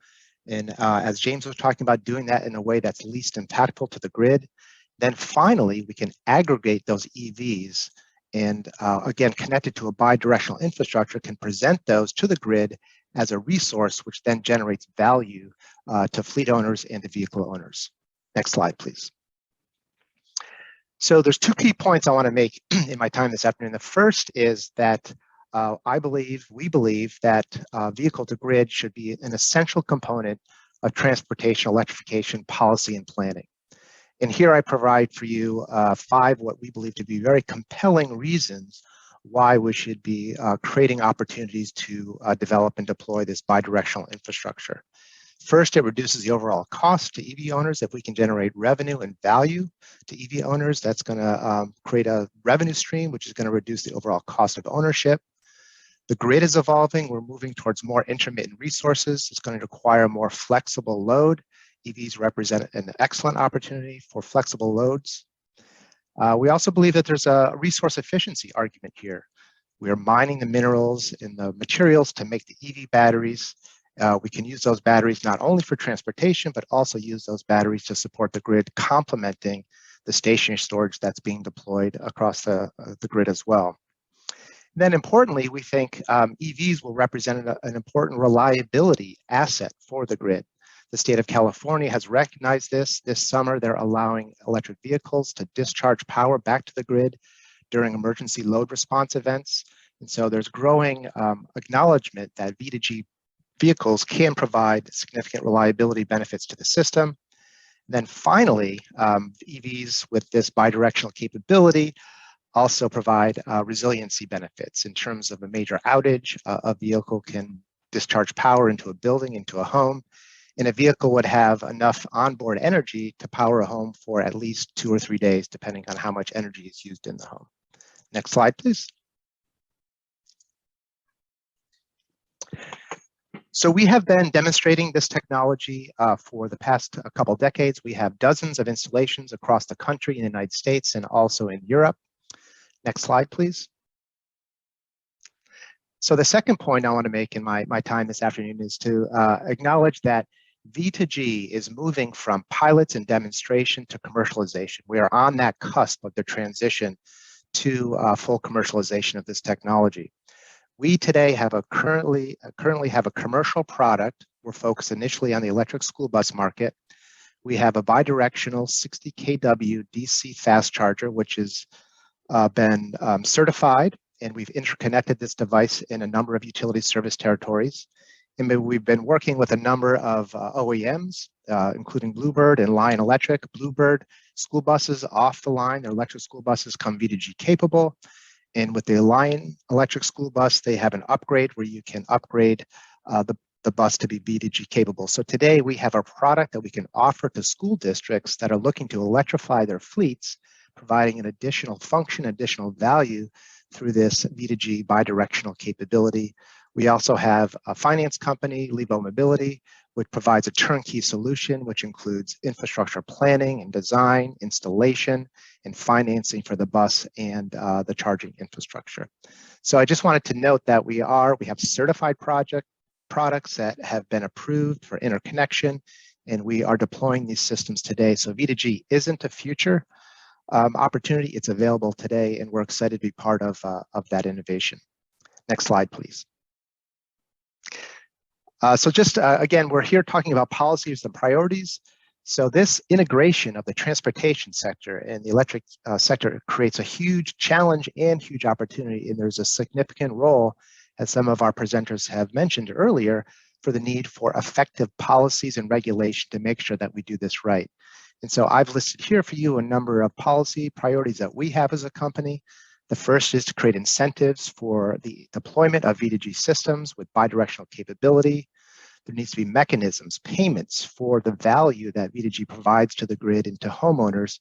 And as James was talking about, doing that in a way that's least impactful to the grid. Then finally, we can aggregate those EVs and again, connected to a bidirectional infrastructure, can present those to the grid as a resource, which then generates value to fleet owners and the vehicle owners. Next slide, please. So there's 2 key points I want to make in my time this afternoon. The first is that we believe that vehicle to grid should be an essential component of transportation electrification policy and planning. And here I provide for you 5 what we believe to be very compelling reasons why we should be creating opportunities to develop and deploy this bidirectional infrastructure. First, it reduces the overall cost to EV owners. If we can generate revenue and value to EV owners, that's going to create a revenue stream, which is going to reduce the overall cost of ownership. The grid is evolving. We're moving towards more intermittent resources. It's going to require more flexible load. EVs represent an excellent opportunity for flexible loads. We also believe that there's a resource efficiency argument here. We are mining the minerals and the materials to make the EV batteries. We can use those batteries not only for transportation, but also use those batteries to support the grid, complementing the stationary storage that's being deployed across the grid as well. And then importantly, we think EVs will represent an important reliability asset for the grid. The state of California has recognized this. This summer, they're allowing electric vehicles to discharge power back to the grid during emergency load response events. And so there's growing acknowledgement that V2G vehicles can provide significant reliability benefits to the system. And then finally, EVs with this bidirectional capability also provide resiliency benefits in terms of a major outage. A vehicle can discharge power into a building, into a home, and a vehicle would have enough onboard energy to power a home for at least 2 or 3 days, depending on how much energy is used in the home. Next slide, please. So we have been demonstrating this technology for the past couple decades. We have dozens of installations across the country in the United States and also in Europe. Next slide, please. So the second point I want to make in my time this afternoon is to acknowledge that V2G is moving from pilots and demonstration to commercialization. We are on that cusp of the transition to full commercialization of this technology. We today have currently have a commercial product. We're focused initially on the electric school bus market. We have a bidirectional 60 kW DC fast charger, which has been certified, and we've interconnected this device in a number of utility service territories. And we've been working with a number of OEMs, including Bluebird and Lion Electric. Bluebird school buses off the line, their electric school buses come V2G capable. And with the Lion Electric school bus, they have an upgrade where you can upgrade the bus to be V2G capable. So today we have a product that we can offer to school districts that are looking to electrify their fleets, providing an additional function, additional value through this V2G bidirectional capability. We also have a finance company, Levo Mobility, which provides a turnkey solution, which includes infrastructure planning and design, installation, and financing for the bus and the charging infrastructure. So I just wanted to note that we have certified products that have been approved for interconnection, and we are deploying these systems today. So V2G isn't a future opportunity, it's available today, and we're excited to be part of that innovation. Next slide, please. So just again, we're here talking about policies and priorities. So this integration of the transportation sector and the electric sector creates a huge challenge and huge opportunity. And there's a significant role, as some of our presenters have mentioned earlier, for the need for effective policies and regulation to make sure that we do this right. And so I've listed here for you a number of policy priorities that we have as a company. The first is to create incentives for the deployment of V2G systems with bidirectional capability. There needs to be mechanisms, payments for the value that V2G provides to the grid and to homeowners.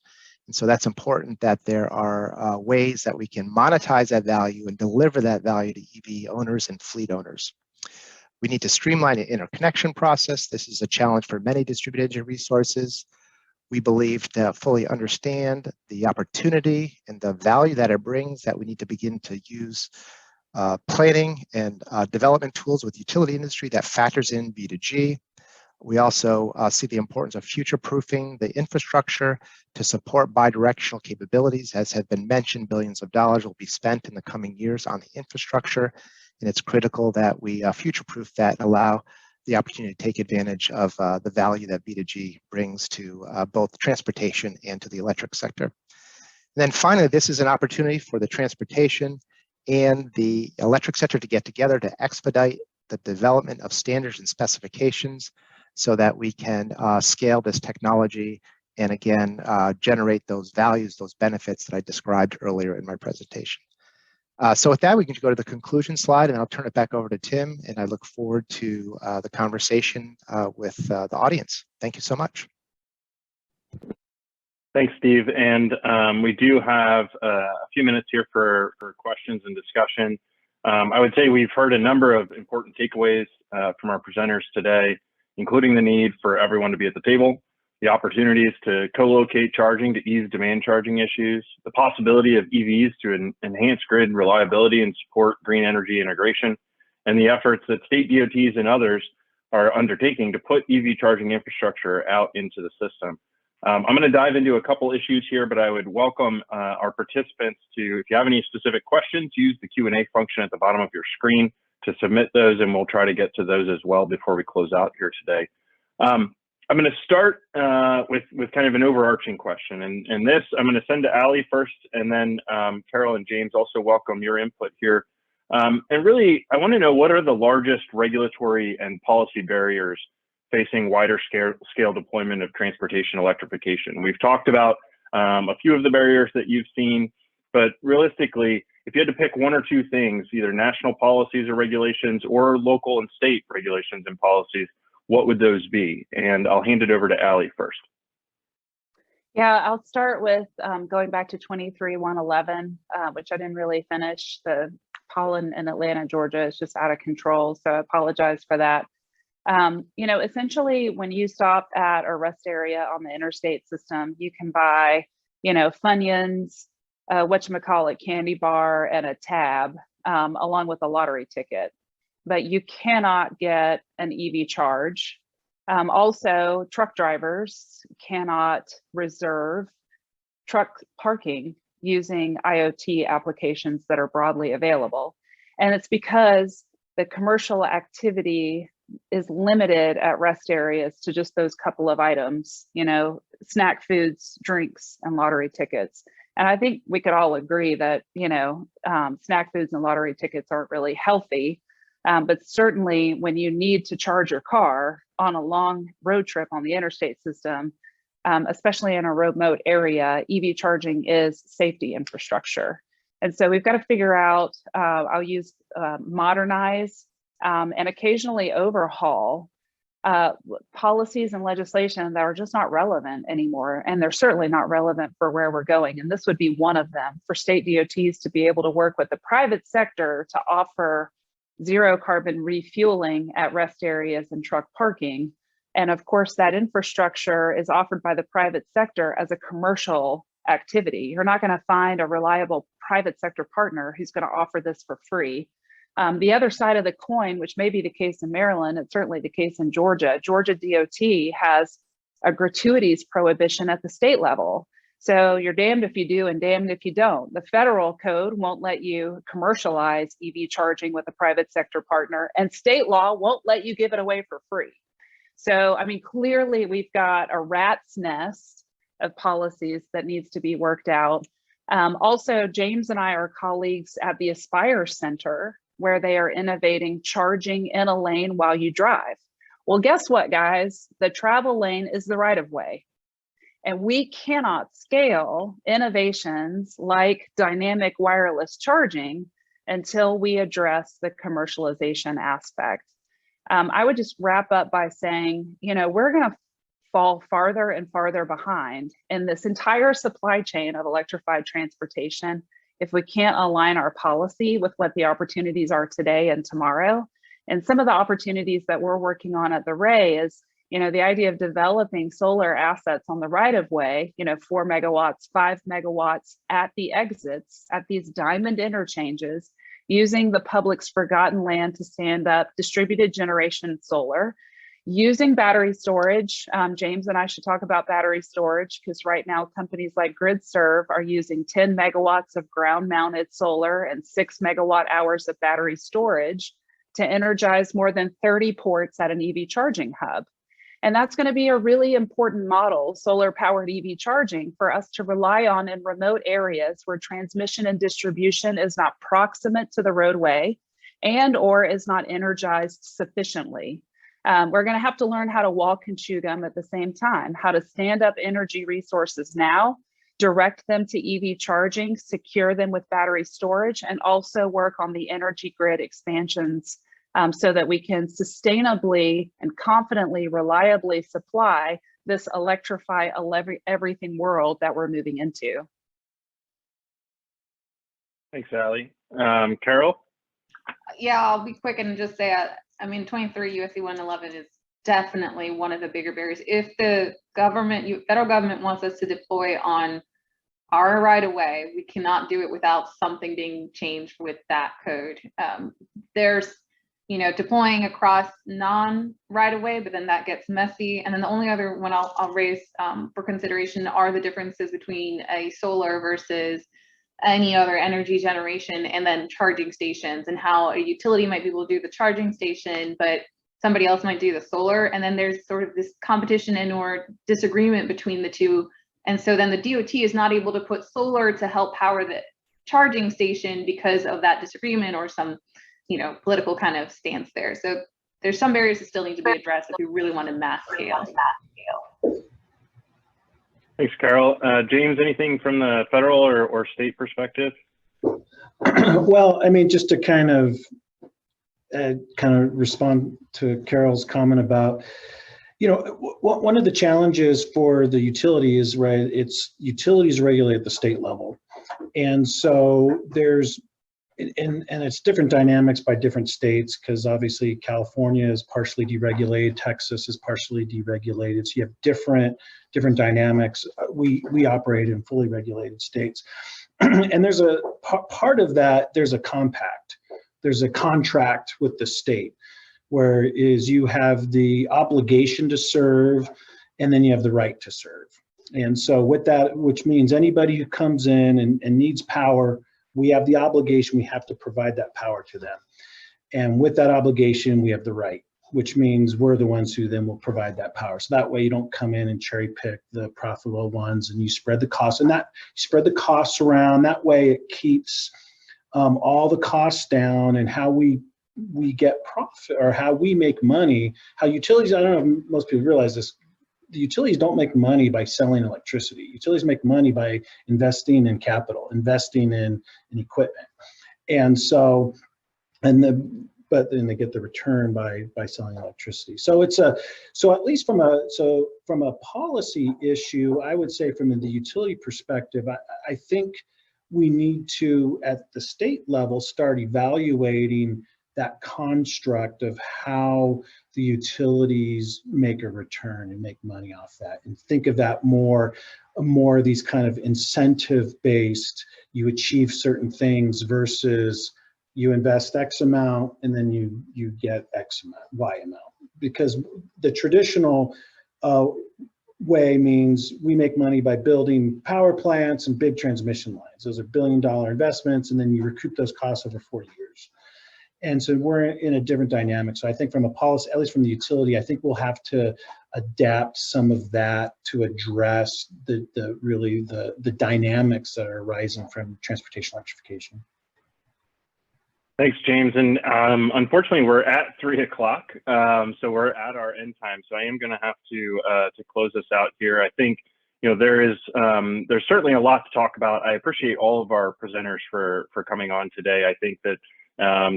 And so that's important that there are ways that we can monetize that value and deliver that value to EV owners and fleet owners. We need to streamline the interconnection process. This is a challenge for many distributed energy resources. We believe to fully understand the opportunity and the value that it brings, that we need to begin to use planning and development tools with utility industry that factors in V2G. We also see the importance of future-proofing the infrastructure to support bidirectional capabilities. As has been mentioned, billions of dollars will be spent in the coming years on the infrastructure, and it's critical that we future-proof that and allow the opportunity to take advantage of the value that V2G brings to both transportation and to the electric sector. And then finally, this is an opportunity for the transportation and the electric sector to get together to expedite the development of standards and specifications so that we can scale this technology and again, generate those values, those benefits that I described earlier in my presentation. So with that, we can go to the conclusion slide and I'll turn it back over to Tim, and I look forward to the conversation with the audience. Thank you so much. Thanks, Steve. And we do have a few minutes here for questions and discussion. I would say we've heard a number of important takeaways from our presenters today, including the need for everyone to be at the table, the opportunities to co-locate charging to ease demand charging issues, the possibility of EVs to enhance grid reliability and support green energy integration, and the efforts that state DOTs and others are undertaking to put EV charging infrastructure out into the system. I'm going to dive into a couple issues here, but I would welcome our participants to, if you have any specific questions, use the Q&A function at the bottom of your screen to submit those, and we'll try to get to those as well before we close out here today. I'm going to start with kind of an overarching question, and this I'm going to send to Ali first, and then Carol and James also welcome your input here. And really, I want to know, what are the largest regulatory and policy barriers facing wider scale deployment of transportation electrification? We've talked about a few of the barriers that you've seen, but realistically, if you had to pick one or two things, either national policies or regulations or local and state regulations and policies, what would those be? And I'll hand it over to Ali first. Yeah, I'll start with going back to 23-111, which I didn't really finish. The pollen in Atlanta, Georgia is just out of control, so I apologize for that. You know, essentially, when you stop at a rest area on the interstate system, you can buy, you know, Funyuns, whatchamacallit, candy bar, and a tab, along with a lottery ticket. But you cannot get an EV charge. Also, truck drivers cannot reserve truck parking using IoT applications that are broadly available. And it's because the commercial activity is limited at rest areas to just those couple of items, you know, snack foods, drinks, and lottery tickets. And I think we could all agree that, you know, snack foods and lottery tickets aren't really healthy. But certainly when you need to charge your car on a long road trip on the interstate system, especially in a remote area, EV charging is safety infrastructure. And so we've got to figure out, I'll use modernize and occasionally overhaul policies and legislation that are just not relevant anymore. And they're certainly not relevant for where we're going. And this would be one of them, for state DOTs to be able to work with the private sector to offer zero carbon refueling at rest areas and truck parking. And of course, that infrastructure is offered by the private sector as a commercial activity. You're not going to find a reliable private sector partner who's going to offer this for free. The other side of the coin, which may be the case in Maryland, it's certainly the case in Georgia. Georgia DOT has a gratuities prohibition at the state level. So you're damned if you do and damned if you don't. The federal code won't let you commercialize EV charging with a private sector partner, and state law won't let you give it away for free. So, I mean, clearly we've got a rat's nest of policies that needs to be worked out. Also, James and I are colleagues at the Aspire Center, where they are innovating charging in a lane while you drive. Well, guess what, guys? The travel lane is the right of way. And we cannot scale innovations like dynamic wireless charging until we address the commercialization aspect. I would just wrap up by saying, you know, we're going to fall farther and farther behind in this entire supply chain of electrified transportation if we can't align our policy with what the opportunities are today and tomorrow. And some of the opportunities that we're working on at the Ray is, you know, the idea of developing solar assets on the right of way, you know, 4 megawatts, 5 megawatts at the exits, at these diamond interchanges, using the public's forgotten land to stand up distributed generation solar, using battery storage. James and I should talk about battery storage, because right now companies like GridServe are using 10 megawatts of ground mounted solar and 6 megawatt hours of battery storage to energize more than 30 ports at an EV charging hub. And that's going to be a really important model, solar powered EV charging, for us to rely on in remote areas where transmission and distribution is not proximate to the roadway and or is not energized sufficiently. We're going to have to learn how to walk and chew gum at the same time, how to stand up energy resources now, direct them to EV charging, secure them with battery storage, and also work on the energy grid expansions so that we can sustainably and confidently, reliably supply this electrify everything world that we're moving into. Thanks, Allie. Carol? Yeah, I'll be quick and just say, I mean, 23 USC 111 is definitely one of the bigger barriers. If the government, federal government wants us to deploy on our right of way, we cannot do it without something being changed with that code. There's, deploying across non-right of way, but then that gets messy. And then the only other one I'll raise for consideration are the differences between a solar versus any other energy generation, and then charging stations, and how a utility might be able to do the charging station, but somebody else might do the solar. And then there's sort of this competition and or disagreement between the two. And so then the DOT is not able to put solar to help power the charging station because of that disagreement or some, political kind of stance there. So there's some barriers that still need to be addressed if we really want to mass scale. Thanks, Carol. James, anything from the federal or state perspective? Well, I mean, just to kind of respond to Carol's comment about, one of the challenges for the utility is, right, it's utilities regulate at the state level. And so there's, and it's different dynamics by different states, because obviously California is partially deregulated, Texas is partially deregulated. So you have different dynamics. We operate in fully regulated states. And there's a part of that, there's a compact. There's a contract with the state, where is you have the obligation to serve, and then you have the right to serve. And so with that, which means anybody who comes in and needs power, we have the obligation, we have to provide that power to them. And with that obligation, we have the right, which means we're the ones who then will provide that power. So that way you don't come in and cherry pick the profitable ones, and you spread the costs, and that you spread the costs around. That way it keeps all the costs down, and how we get profit, or how we make money. How utilities, I don't know if most people realize this, the utilities don't make money by selling electricity. Utilities make money by investing in capital, investing in equipment. And so, but then they get the return by selling electricity. So so at least from a policy issue, I would say from the utility perspective, I think we need to, at the state level, start evaluating that construct of how the utilities make a return and make money off that, and think of that more of these kind of incentive based, you achieve certain things versus you invest X amount and then you get X amount, Y amount. Because the traditional way means we make money by building power plants and big transmission lines. Those are billion-dollar investments, and then you recoup those costs over 40 years. And so we're in a different dynamic. So I think from a policy, at least from the utility, I think we'll have to adapt some of that to address the dynamics that are arising from transportation electrification. Thanks, James. And unfortunately, we're at 3 o'clock, so we're at our end time. So I am going to have to close this out here. I think there's certainly a lot to talk about. I appreciate all of our presenters for coming on today. I think that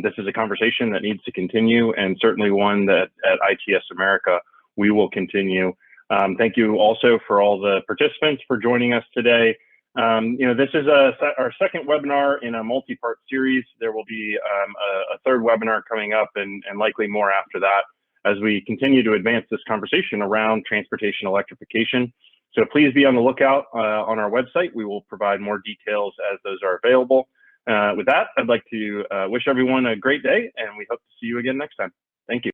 this is a conversation that needs to continue, and certainly one that at ITS America we will continue. Thank you also for all the participants for joining us today. This is our second webinar in a multi-part series. There will be a third webinar coming up, and likely more after that, as we continue to advance this conversation around transportation electrification. So please be on the lookout on our website. We will provide more details as those are available. With that, I'd like to wish everyone a great day, and we hope to see you again next time. Thank you.